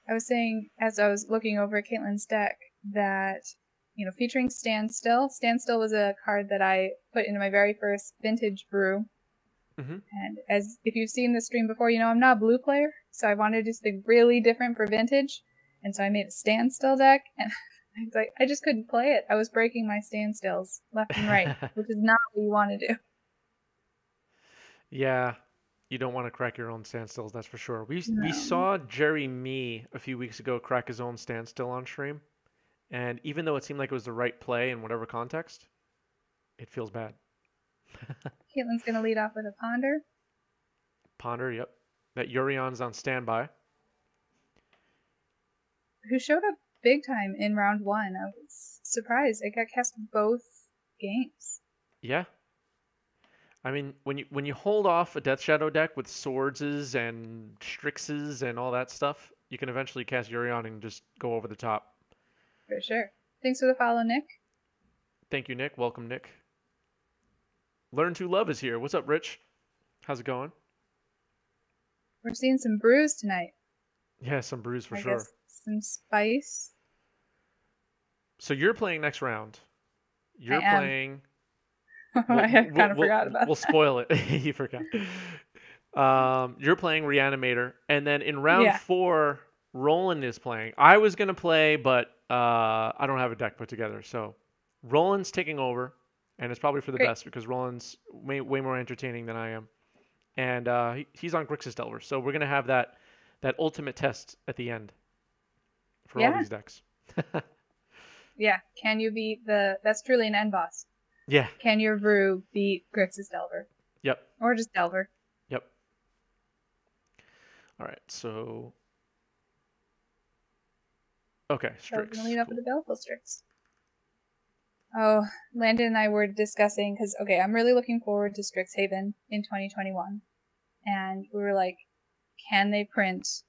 I was saying as I was looking over Caitlin's deck that, featuring Standstill. Standstill was a card that I put into my very first vintage brew. Mm-hmm. And as if you've seen the stream before, I'm not a blue player, so I wanted to do something really different for vintage. And so I made a Standstill deck, and I was like, I just couldn't play it. I was breaking my Standstills left and right, which is not what you want to do. Yeah, you don't want to crack your own standstills, that's for sure. We No. saw Jerry Me a few weeks ago crack his own standstill on stream, and even though it seemed like it was the right play in whatever context, it feels bad. Caitlin's going to lead off with a Ponder. Ponder, yep. That Urion's on standby. Who showed up big time in round one. I was surprised. It got cast both games. Yeah. I mean, when you hold off a Death Shadow deck with Swordses and Strixes and all that stuff, you can eventually cast Urion and just go over the top. For sure. Thanks for the follow, Nick. Thank you, Nick. Welcome, Nick. Learn to Love is here. What's up, Rich? How's it going? We're seeing some brews tonight. Yeah, some brews for I sure. guess some spice. So you're playing next round. You're I am. playing. I kind of forgot about We'll that. spoil it. You forgot. You're playing Reanimator, and then in round 4, Roland is playing. I was gonna play, but I don't have a deck put together, so Roland's taking over, and it's probably for the best because Roland's way more entertaining than I am, and he's on Grixis Delver, so we're gonna have that ultimate test at the end for all these decks. Yeah, can you beat that's truly an end boss. Yeah. Can your brew beat Grixis Delver? Yep. Or just Delver. Yep. All right, so okay, Strix. So we're gonna lead up with the Baleful Strix. Oh, Landon and I were discussing because I'm really looking forward to Strixhaven in 2021, and we were like, can they print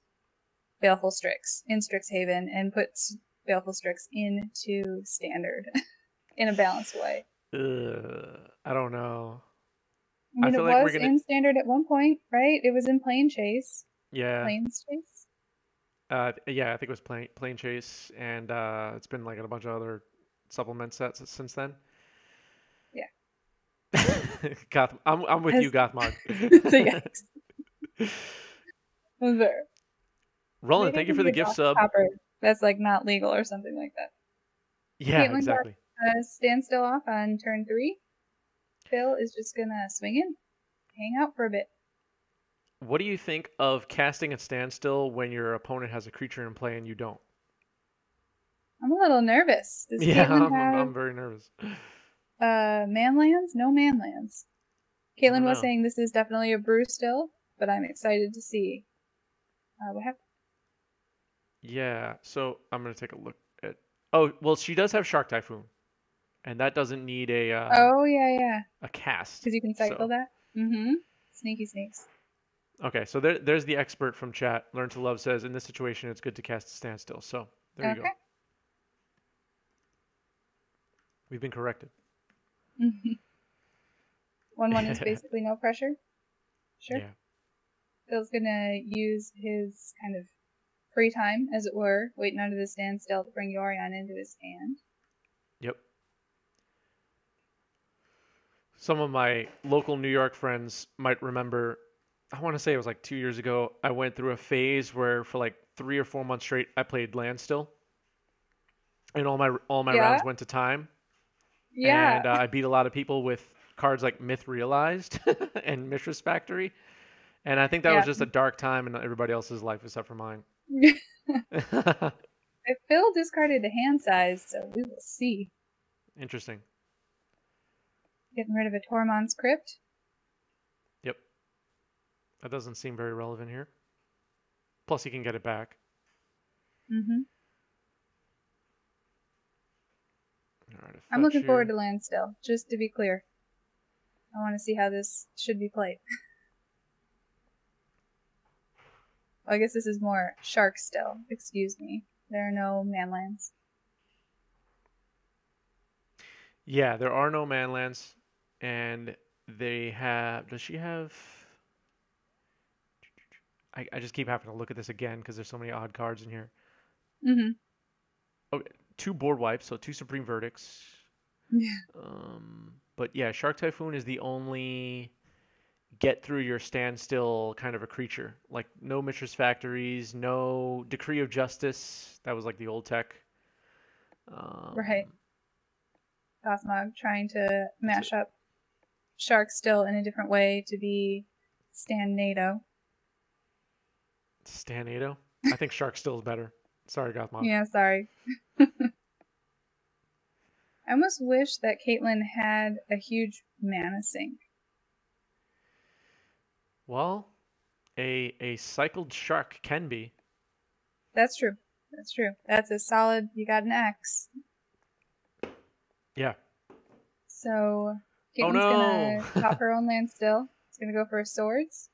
Baleful Strix in Strixhaven and put Baleful Strix into Standard in a balanced way? I don't know. I mean, it was in Standard at one point, right? It was in Plane Chase. Yeah. Plains Chase? Yeah, I think it was Plane Chase, and it's been like in a bunch of other supplement sets since then. Yeah. Goth, I'm with you, Gothmog. So yes. There. Roland, thank you for the gift sub. That's like not legal or something like that. Yeah, Caitlin exactly. Standstill off on turn 3. Phil is just gonna swing in, hang out for a bit. What do you think of casting a standstill when your opponent has a creature in play and you don't? I'm a little nervous. Does I'm very nervous. Manlands? No manlands. Caitlin was saying this is definitely a brew still, but I'm excited to see what happens. Yeah, so I'm gonna take a look at. Oh, well, she does have Shark Typhoon, and that doesn't need a. A cast. Because you can cycle that. Mm-hmm. Sneaky sneaks. Okay, so there's the expert from chat. Learn to Love says in this situation it's good to cast a standstill. So there you go. We've been corrected. 1/1 is basically no pressure. Sure. Yeah. Phil's gonna use his kind of free time, as it were, waiting under the standstill to bring Yorion into his hand. Yep. Some of my local New York friends might remember, I want to say it was like 2 years ago, I went through a phase where for like 3 or 4 months straight I played Landstill. And all my rounds went to time. Yeah. And I beat a lot of people with cards like Myth Realized and Mishra's Factory. And I think that was just a dark time in everybody else's life except for mine. Phil discarded a hand size, so we will see. Interesting. Getting rid of a Tormod's Crypt. Yep. That doesn't seem very relevant here. Plus, he can get it back. Mm-hmm. All right, I'm looking forward to Landstill, just to be clear. I want to see how this should be played. I guess this is more Sharkstill. Excuse me. There are no manlands. Yeah, there are no manlands. And they have... Does she have... I just keep having to look at this again because there's so many odd cards in here. Mm-hmm. Okay, 2 board wipes, so 2 Supreme Verdicts. Yeah. But yeah, Shark Typhoon is the only get through your standstill kind of a creature. Like no Mishra's Factories, no Decree of Justice. That was like the old tech. Right. Gothmog trying to That's it. mash up Sharkstill in a different way to be Stan NATO. Stanado? I think Sharkstill is better. Sorry, Gothmog. Yeah, sorry. I almost wish that Caitlyn had a huge mana sink. Well, a cycled shark can be. That's true. That's true. That's a solid, you got an X. Yeah. So Oh Caitlyn's no! gonna top her own land still. She's gonna go for her swords.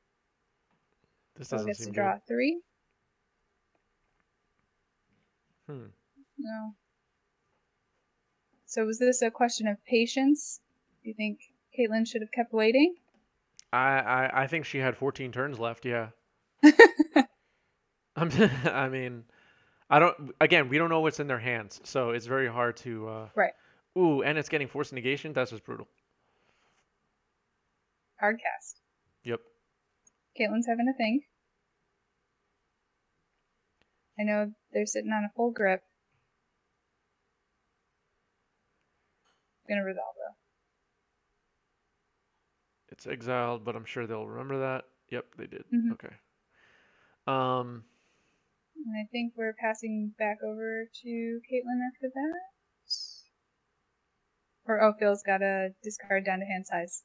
This Phil doesn't gets to seem draw good. 3. Hmm. No. So was this a question of patience? Do you think Caitlyn should have kept waiting? I think she had 14 turns left. Yeah. I mean, I don't. Again, we don't know what's in their hands, so it's very hard to. Right. Ooh, and it's getting forced negation. That's just brutal. Hard cast. Yep. Caitlyn's having a think. I know they're sitting on a full grip. Gonna resolve though. It's exiled, but I'm sure they'll remember that. Yep, they did. Mm-hmm. Okay. Um. And I think we're passing back over to Caitlyn after that. Or oh, Phil's got a discard down to hand size.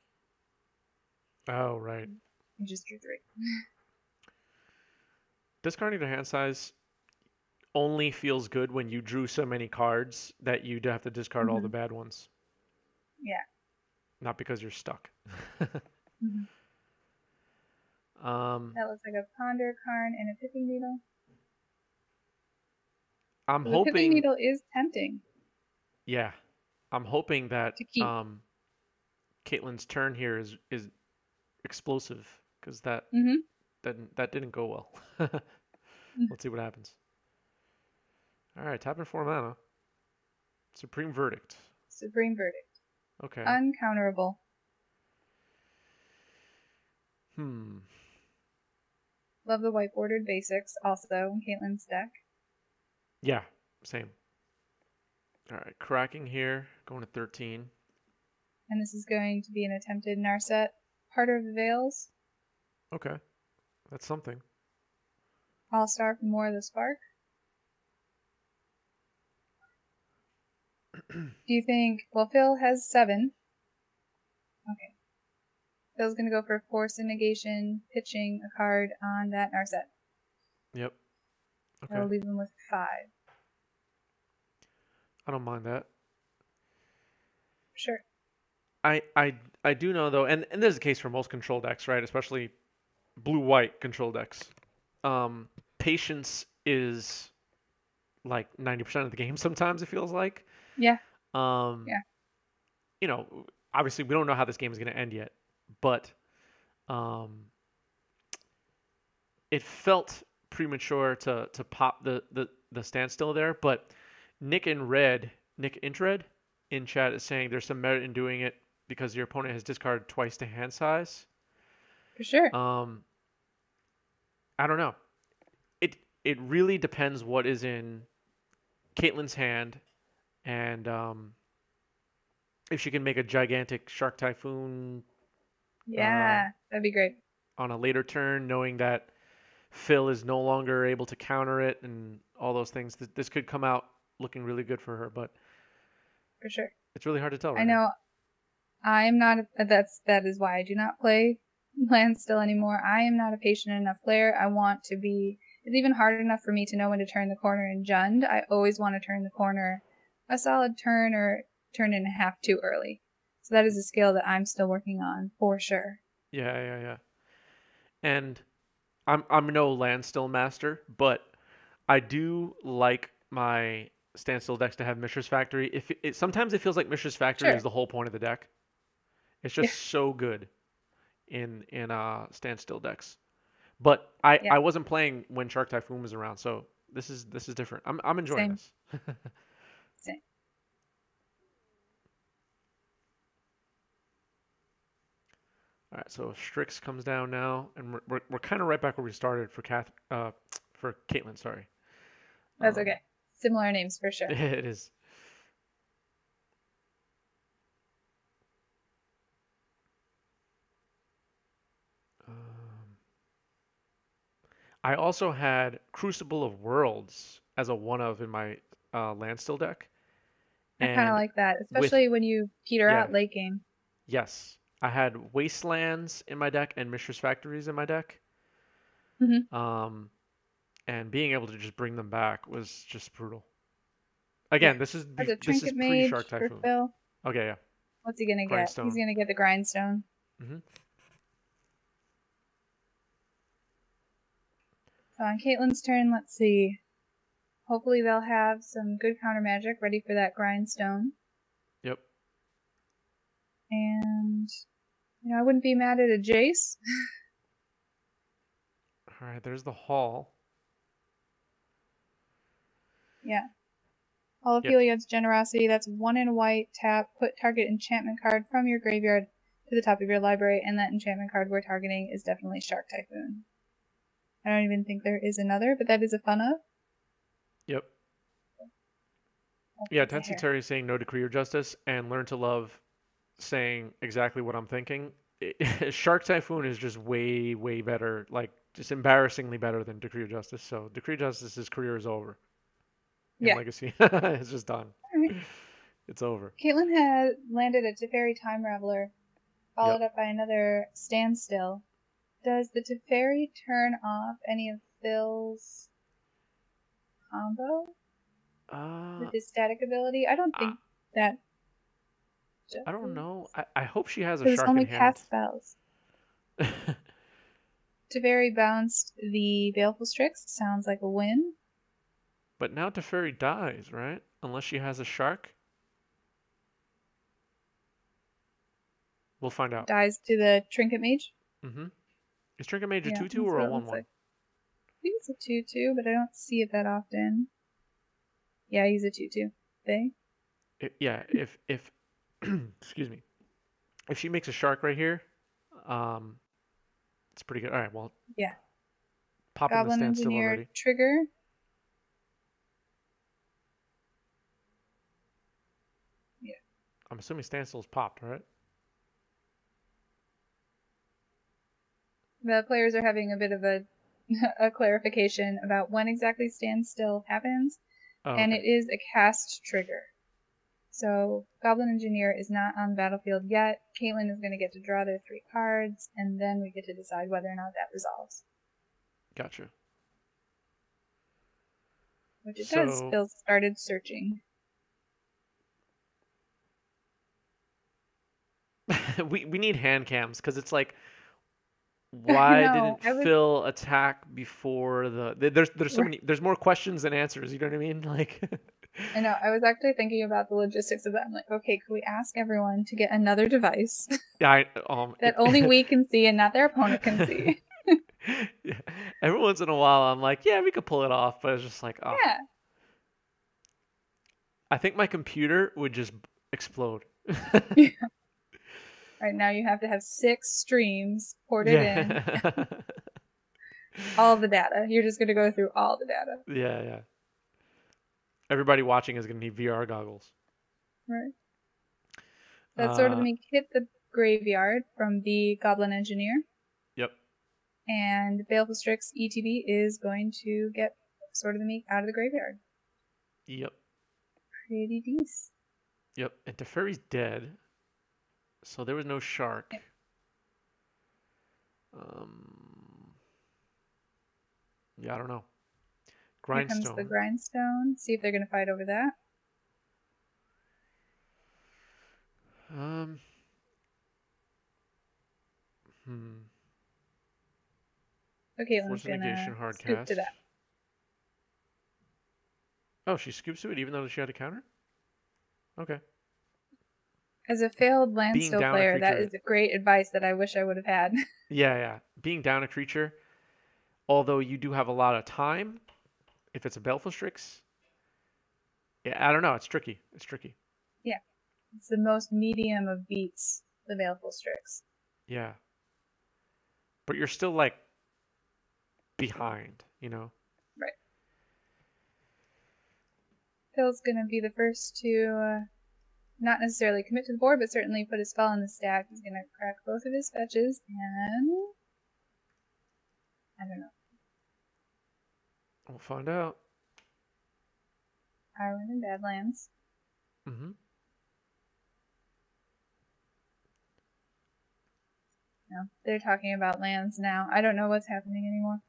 Oh right. He just drew 3. Discarding to hand size only feels good when you drew so many cards that you have to discard all the bad ones. Yeah. Not because you're stuck. Mm-hmm. That looks like a Ponder, Karn, and a Pithing Needle. I'm So the hoping. Pithing Needle is tempting. Yeah, I'm hoping that to keep. Caitlyn's turn here is explosive because that didn't go well. Let's see what happens. All right, tapping 4 mana. Supreme Verdict. Supreme Verdict. Okay. Uncounterable. Love the white bordered basics also in Caitlyn's deck. Yeah, same. All right, cracking here, going to 13. And this is going to be an attempted Narset. Harder of the Veils. Okay, that's something. All-Star from War of the Spark. Do you think... Well, Phil has 7. Okay. Phil's going to go for Force and Negation, pitching a card on that Narset. Yep. Okay. That'll leave him with 5. I don't mind that. Sure. I do know though, and this is the case for most control decks, right? Especially blue-white control decks. Patience is like 90% of the game sometimes, it feels like. Yeah. Yeah. You know, obviously we don't know how this game is going to end yet, but it felt premature to pop the standstill there, but Nick Intred in chat is saying there's some merit in doing it because your opponent has discarded twice to hand size. For sure. I don't know. It really depends what is in Caitlyn's hand, and if she can make a gigantic Shark Typhoon. Yeah, that'd be great. On a later turn, knowing that Phil is no longer able to counter it and all those things, this could come out looking really good for her, but for sure, it's really hard to tell. I know. I'm not. That is why I do not play Landstill anymore. I am not a patient enough player. I want to be. It's even hard enough for me to know when to turn the corner in Jund. I always want to turn the corner a solid turn or turn and a half too early. So that is a skill that I'm still working on for sure. Yeah. And I'm no Landstill master, but I do like my standstill decks to have Mishra's Factory. Sometimes it feels like Mishra's Factory is the whole point of the deck. It's just so good in standstill decks. But I Yeah. wasn't playing when Shark Typhoon was around, so this is different. I'm enjoying Same. this. Same. All right, so Strix comes down now, and we're kind of right back where we started for for Caitlin. Sorry. That's okay. Similar names for sure. It is. I also had Crucible of Worlds as a one of in my Landstill deck, I kind of and like that, with especially when you peter yeah, out late game. yes, I had Wastelands in my deck and Mistress Factories in my deck. Mm-hmm. Um, and being able to just bring them back was just brutal. Yeah. Again, Has a this is Trinket pre Shark Mage for Typhoon. Phil. Okay, yeah, What's he gonna get? He's Grindstone. gonna get the Grindstone. Hmm. So on Caitlin's turn, let's see. Hopefully they'll have some good counter magic ready for that Grindstone. Yep. And I wouldn't be mad at a Jace. All right, there's the hall. Yeah. Hall of Yep. Heliod's Generosity. That's 1 in white. Tap. Put target enchantment card from your graveyard to the top of your library, and that enchantment card we're targeting is definitely Shark Typhoon. I don't even think there is another, but that is a fun of. Yep. Yeah, Tensi Terry saying no decree or justice and learn to love saying exactly what I'm thinking. Shark Typhoon is just way, way better, like just embarrassingly better than Decree of Justice. So Decree of Justice's career is over in Legacy. It's just done. Right. It's over. Caitlin had landed a Teferi Time Raveler, followed up by another Standstill. Does the Teferi turn off any of Phil's combo with his static ability? I don't think that. I don't know. I hope she has a Because it's shark only in hand. cast spells. Teferi bounced the Baleful Strix. Sounds like a win. But now Teferi dies, right? Unless she has a shark. We'll find out. Dies to the Trinket Mage. Mm-hmm. Is Trinket Mage a 2/2 or a 1/1? Like. I think it's a 2/2, but I don't see it that often. Yeah, he's a 2/2 thing. Yeah, if excuse me, if she makes a shark right here, it's pretty good. All right, well, yeah, popping Goblin the Standstill Engineer already. trigger. Yeah, I'm assuming Standstill's popped, right? The players are having a bit of a clarification about when exactly Standstill happens, and it is a cast trigger. So Goblin Engineer is not on the battlefield yet. Caitlin is going to get to draw their 3 cards, and then we get to decide whether or not that resolves. Gotcha. Which it does. Phil started searching. we need hand cams because it's like, why didn't Phil attack before there's so many, there's more questions than answers, you know what I mean? Like I know. I was actually thinking about the logistics of that. I'm like, okay, could we ask everyone to get another device that only we can see and not their opponent can see? Yeah. Every once in a while I'm like, yeah, we could pull it off, but it's just like, oh. Yeah. I think my computer would just explode. Yeah. Right now you have to have 6 streams ported in. All the data. You're just going to go through all the data. Yeah. Everybody watching is going to need VR goggles. Right. That Sword of the Meek hit the graveyard from the Goblin Engineer. Yep. And Baleful Strix ETB is going to get Sword of the Meek out of the graveyard. Yep. Pretty decent. Yep. And Teferi's dead. So there was no shark. Yep. Yeah, I don't know. Grindstone. Here comes the Grindstone. See if they're going to fight over that. Okay, Caitlin's gonna scoop to that. Oh, she scoops to it even though she had a counter? Okay. As a failed Landstill player, that is a great advice that I wish I would have had. Yeah. Being down a creature Although you do have a lot of time if it's a Baleful Strix. Yeah, I don't know. It's tricky. It's tricky. Yeah. It's the most medium of beats, the Baleful Strix. Yeah. But you're still like behind, you know? Right. Phil's going to be the first to not necessarily commit to the board, but certainly put a spell in the stack. He's going to crack both of his fetches, and I don't know. We'll find out. Ireland and Badlands. Mm-hmm. No, they're talking about lands now. I don't know what's happening anymore.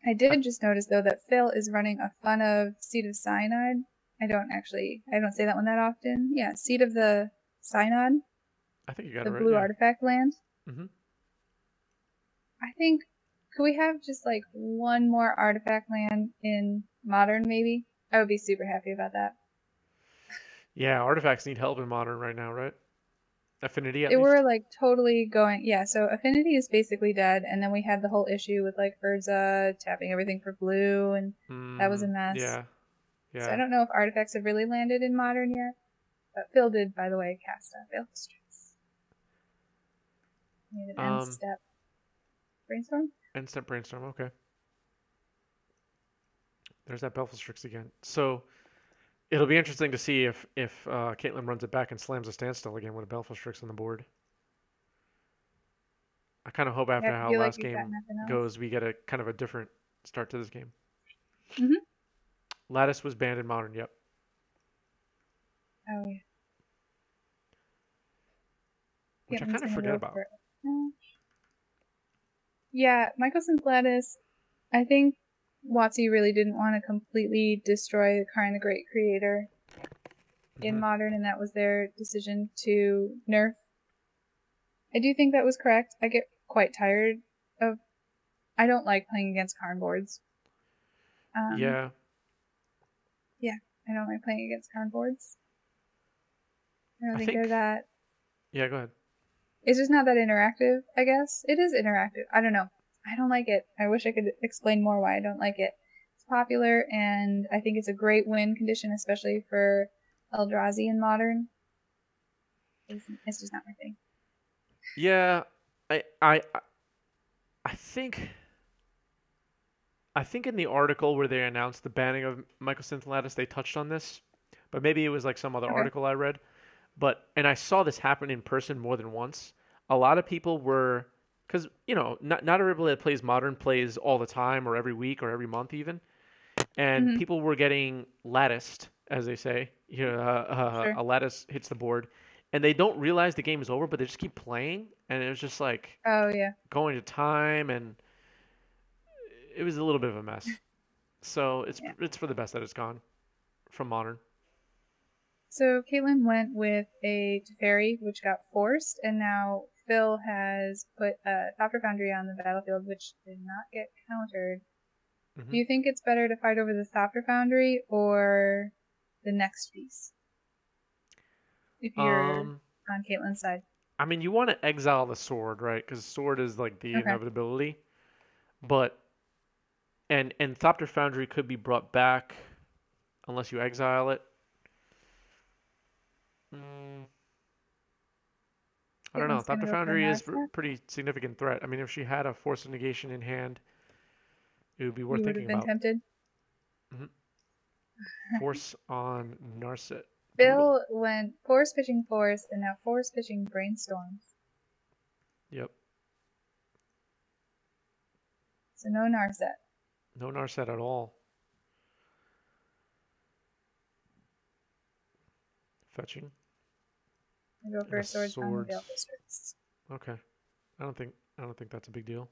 I did just notice, though, that Phil is running a fun of Seed of Cyanide. I don't say that one that often. Yeah, Seed of the Synod. I think you got the it right. Blue Yeah. artifact land. Mm-hmm. I think, could we have just like one more artifact land in Modern, maybe? I would be super happy about that. Yeah, artifacts need help in Modern right now, right? Affinity at They least? were like totally going, yeah, so Affinity is basically dead, and then we had the whole issue with like Urza tapping everything for blue, and that was a mess. Yeah. Yeah. So I don't know if artifacts have really landed in Modern yet, but Phil did, by the way, cast a Baleful Strix. Need an end step brainstorm? End step brainstorm, okay. There's that Baleful Strix again. So it'll be interesting to see if Caitlin runs it back and slams a standstill again with a Baleful Strix on the board. I kind of hope after how last game goes, we get a kind of a different start to this game. Mm-hmm. Lattice was banned in Modern, yep. Oh, yeah. Which I kind of forget about. Yeah, Michelson's Lattice, I think WotC really didn't want to completely destroy the Karn the Great Creator in Modern, and that was their decision to nerf. I do think that was correct. I get quite tired of... I don't like playing against Karn boards. Yeah. Yeah, I don't like playing against Karn boards. I don't think they're that... Yeah, go ahead. It's just not that interactive, I guess. It is interactive. I don't know. I don't like it. I wish I could explain more why I don't like it. It's popular, and I think it's a great win condition, especially for Eldrazi in Modern. It's just not my thing. Yeah, I think in the article where they announced the banning of Mycosynth Lattice, they touched on this, but maybe it was like some other article I read. And I saw this happen in person more than once. A lot of people were, because, you know, not everybody that plays Modern plays all the time or every week or every month even. And people were getting latticed, as they say. You know, a lattice hits the board. And they don't realize the game is over, but they just keep playing. And it was just like going to time. And it was a little bit of a mess. So it's for the best that it's gone from Modern. So Caitlin went with a Teferi, which got forced, and now Phil has put a Thopter Foundry on the battlefield, which did not get countered. Do you think it's better to fight over the Thopter Foundry or the next piece? If you're on Caitlin's side. I mean, you want to exile the sword, right? Because sword is like the inevitability. But and Thopter Foundry could be brought back unless you exile it. I don't know. Thopter Foundry is a pretty significant threat. I mean, if she had a Force of Negation in hand, it would be worth thinking about. You would have been tempted? Force on Narset. Bill went Force pitching Force, and now Force pitching Brainstorms. Yep. So no Narset. No Narset at all. Fetching. I go for a sword on the Baleful Strix. Okay. I don't think that's a big deal.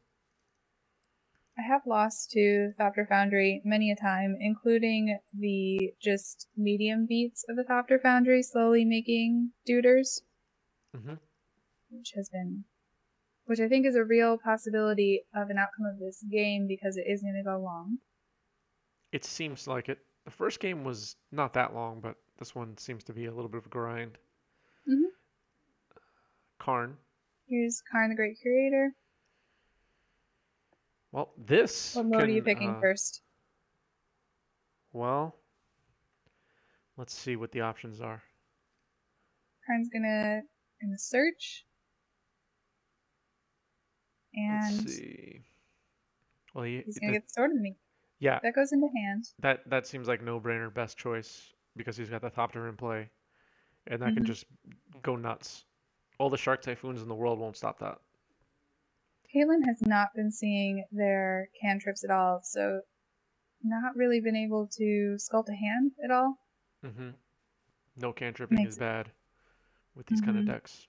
I have lost to Thopter Foundry many a time, including the just medium beats of the Thopter Foundry slowly making duders. Which I think is a real possibility of an outcome of this game because it is going to go long. It seems like it. The first game was not that long, but this one seems to be a little bit of a grind. Karn, Here's Karn the Great Creator. Well, this What mode are you picking first? Well, let's see what the options are. Karn's gonna search. And let's see. Well, he's gonna get the Sword of the Meek. Yeah. That goes into hand. That seems like no-brainer, best choice, because he's got the Thopter in play. And that can just go nuts. All the Shark Typhoons in the world won't stop that. Caitlin has not been seeing their cantrips at all, so not really been able to sculpt a hand at all. No cantripping is bad with these kind of decks.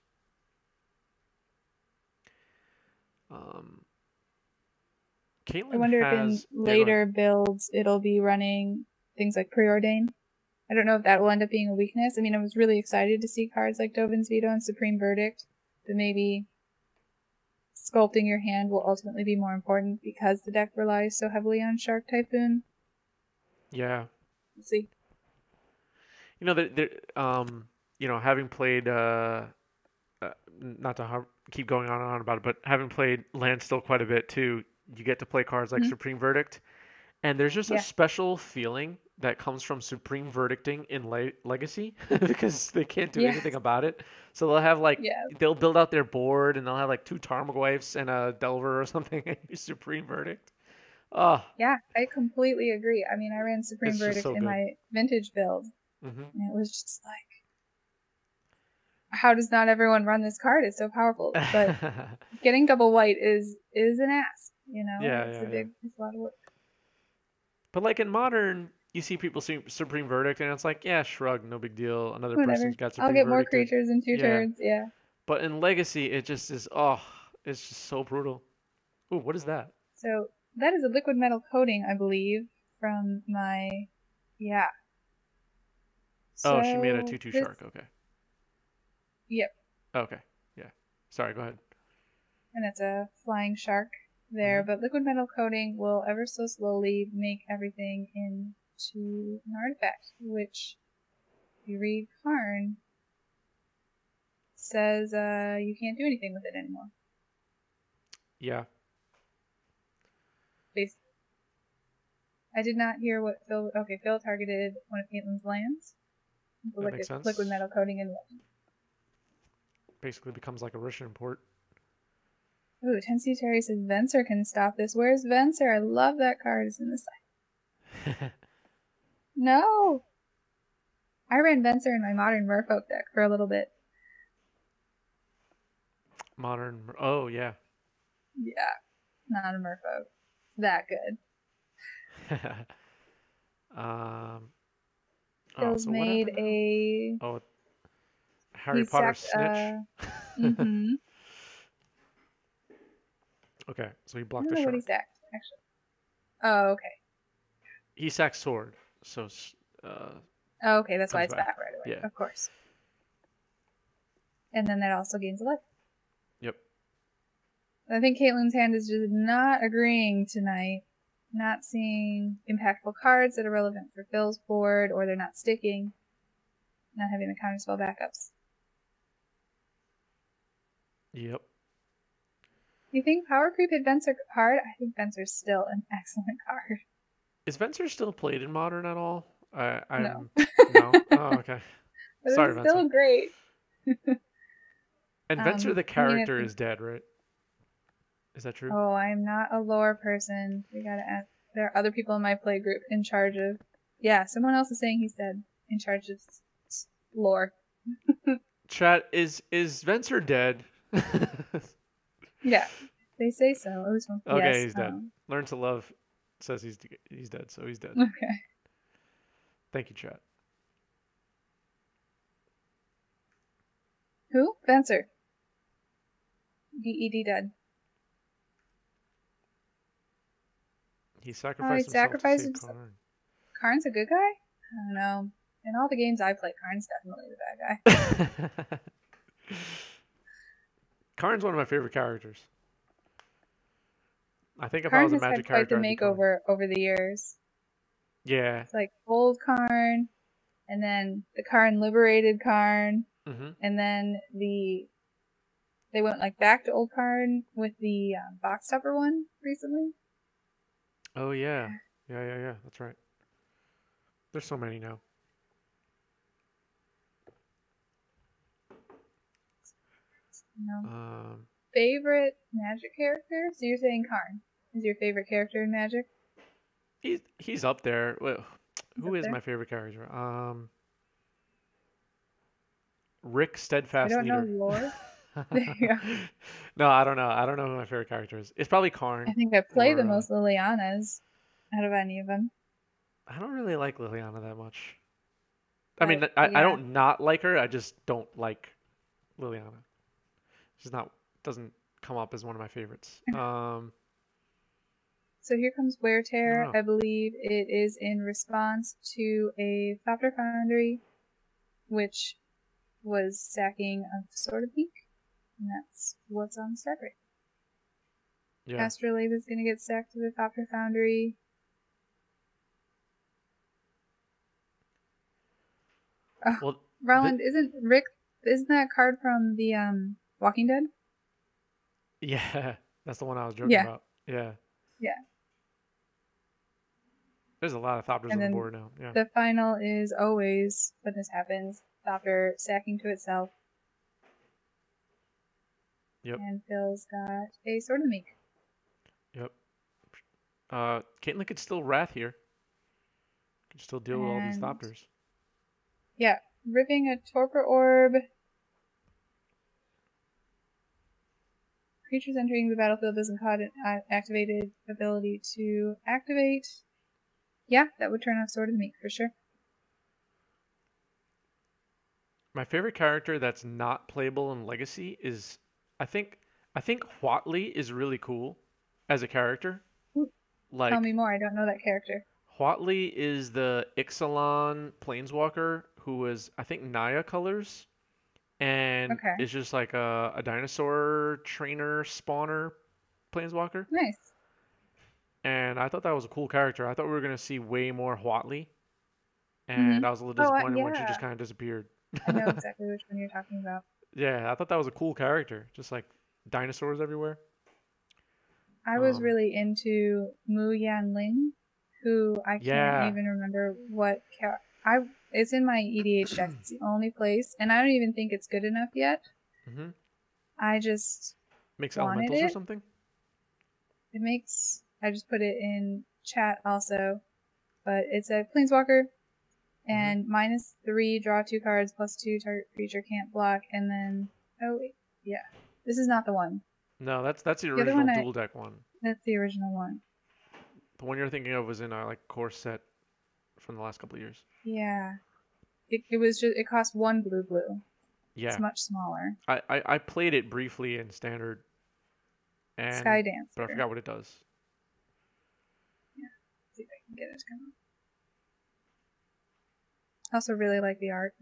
Caitlin I wonder if in later builds it'll be running things like Preordain. I don't know if that will end up being a weakness. I mean, I was really excited to see cards like Dovin's Veto and Supreme Verdict, but maybe sculpting your hand will ultimately be more important because the deck relies so heavily on Shark Typhoon. Yeah. Let's see. You know, having played, not to keep going on and on about it, but having played Landstill quite a bit too, you get to play cards like Supreme Verdict, and there's just a special feeling that comes from Supreme Verdicting in Legacy because they can't do anything about it. So they'll have they'll build out their board and they'll have like 2 Tarmogoyfs and a Delver or something and Supreme Verdict. Oh. Yeah, I completely agree. I mean, I ran Supreme Verdict in my vintage build, and it was just like, how does not everyone run this card? It's so powerful. But getting double white is an ask, you know? It's a lot of work. But like in Modern, you see people see Supreme Verdict, and it's like, yeah, shrug, no big deal. Another person's got Supreme Verdict. I'll get more creatures in 2 turns, yeah. But in Legacy, it just is, it's just so brutal. Ooh, what is that? So that is a liquid metal coating, I believe, from my, So she made a 2/2 shark, okay. Yep. Okay, yeah. Sorry, go ahead. And it's a flying shark there, but liquid metal coating will ever so slowly make everything into an artifact, which, if you read Karn, says you can't do anything with it anymore. Yeah. Basically. I did not hear what Phil... Okay, Phil targeted one of Caitlin's lands. That makes sense. Liquid metal coating and basically becomes like a Russian import. Ooh, Tensi Terry says Venser can stop this. Where's Venser? I love that card. It's in the side. No! I ran Venser in my Modern Merfolk deck for a little bit. Modern... Oh, yeah. Yeah. Not a Merfolk. It's that good. Phil's made a... Oh, Harry Potter snitch. Okay, so he blocked the shark. I don't know what he sacked, actually. Oh, okay. He sacked sword, so... oh, okay, that's why it's back right away. Yeah. Of course. And then that also gains a life. Yep. I think Caitlin's hand is just not agreeing tonight. Not seeing impactful cards that are relevant for Phil's board, or they're not sticking. Not having the counterspell backups. Yep. You think Power Creep hit Venser hard? I think Venser's still an excellent card. Is Venser still played in Modern at all? No. No? Oh, okay. But sorry, it's still great. And Venser the character is dead, right? Is that true? Oh, I'm not a lore person. We gotta ask. There are other people in my play group in charge of... Yeah, someone else is saying he's dead. In charge of lore. Chat, is Venser dead? Yeah, they say so. At least okay, yes, he's dead. Learn to Love says he's dead, so he's dead. Okay. Thank you, chat. Who? Venser. DED dead. He sacrificed himself to save Karn. Karn's a good guy? I don't know. In all the games I play, Karn's definitely the bad guy. Karn's one of my favorite characters. I think if Karn I was a Magic character, I'd had quite the makeover over the years. Yeah. It's like old Karn, and then the Karn liberated Karn, and then the they went like back to old card with the box topper one recently. Oh yeah, yeah. That's right. There's so many now. Favorite Magic character? So you're saying Karn is your favorite character in Magic? He's up there. Who is there? my favorite character? Rick Steadfast I don't know Leader. lore. Yeah. No, I don't know. I don't know who my favorite character is. It's probably Karn. I think I play Or the most Lilianas out of any of them. I don't really like Liliana that much. I But, mean, I yeah. don't not like her. I just don't like Liliana. She's not doesn't come up as one of my favorites. So here comes Wear Tear. I I believe it is in response to a Thopter Foundry, which was sacking of Sword of Ink, and that's what's on the start rate. Yeah. Astrolabe is going to get sacked to the Thopter Foundry. Oh, well, Roland, isn't that card from the Walking Dead? Yeah, that's the one I was joking about. Yeah. Yeah. There's a lot of Thopters on the board now. Yeah. The final is always, when this happens, Thopter sacking to itself. Yep. And Phil's got a Sword of Meek. Yep. Caitlin could still Wrath here. Could still deal with all these Thopters. Yeah. Ripping a Torpor Orb. Creatures entering the battlefield doesn't cause an activated ability to activate. Yeah, that would turn off Sword of Meek for sure. My favorite character that's not playable in Legacy is, I think Huatli is really cool as a character. Like, tell me more. I don't know that character. Huatli is the Ixalan planeswalker who was, I think, Naya colors, and is just like a dinosaur trainer spawner planeswalker. Nice. And I thought that was a cool character. I thought we were going to see way more Huatli, and I was a little disappointed when she just kind of disappeared. I know exactly which one you're talking about. Yeah, I thought that was a cool character. Just like dinosaurs everywhere. I was really into Mu Yanling, who I can't even remember what it's in my EDH deck. It's the only place, and I don't even think it's good enough yet. Mm-hmm. I just makes elementals or something. It makes. I just put it in chat also, but it's a planeswalker, and -3, draw 2 cards, +2, target creature can't block, and then this is not the one. No, that's the original dual deck one. That's the original one. The one you're thinking of was in our core set from the last couple of years. Yeah, it was just it cost 1 blue. Yeah, it's much smaller. I played it briefly in standard. And, Sky Dancer. But I forgot what it does. Yeah, let's see if I can get it to come up. I also really like the art.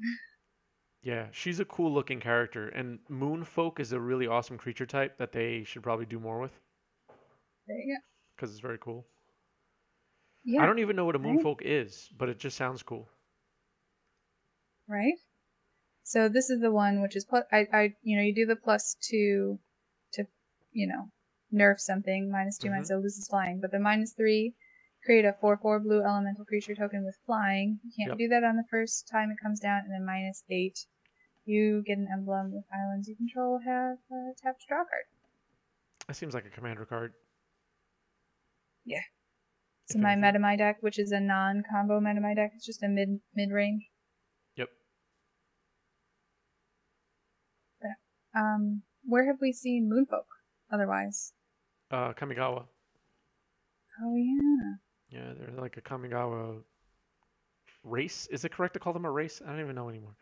Yeah, she's a cool looking character, and Moonfolk is a really awesome creature type that they should probably do more with. There you go. Because it's very cool. Yeah. I don't even know what a Moonfolk is, but it just sounds cool. Right? So this is the one which is you do the +2 to, nerf something, -2, -0 loses flying, but the -3 create a 4/4 blue elemental creature token with flying. You can't do that on the first time it comes down, and then -8. You get an emblem with islands you control have tapped draw card. That seems like a commander card. Yeah. So my Metamai deck, which is a non-combo Metamai deck, it's just a mid-range. Yep. But, where have we seen Moonfolk otherwise? Kamigawa. Oh, yeah. Yeah, they're like a Kamigawa race. Is it correct to call them a race? I don't even know anymore.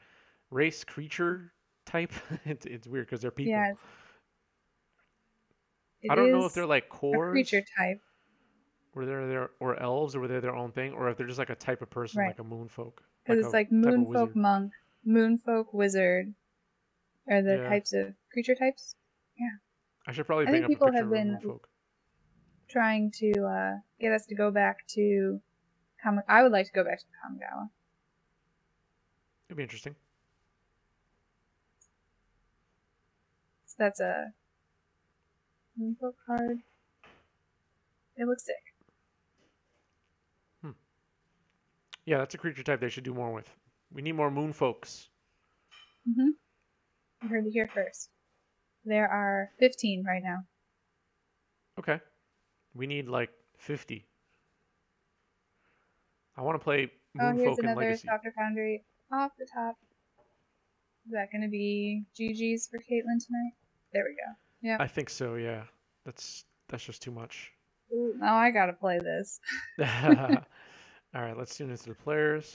Race creature type. It's weird because they're people. Yeah. I don't know if they're like cores. Creature type. Or elves, or were they their own thing, or if they're just like a type of person, like a Moonfolk. Because it's like Moonfolk Monk, Moonfolk Wizard, are the types of creature types. Yeah. I should probably bring up a picture of Moonfolk. Trying to get us to go back to I would like to go back to Kamigawa. It'd be interesting. So that's a Moonfolk card. It looks sick. Yeah, that's a creature type they should do more with. We need more Moonfolks. Mm-hmm. You heard it here first. There are 15 right now. Okay. We need like 50. I want to play Here's Moonfolk in another Legacy. Thopter Foundry off the top. Is that going to be GG's for Caitlin tonight? There we go. Yeah. I think so, yeah. That's just too much. Ooh, now I gotta play this. All right, let's tune into the players.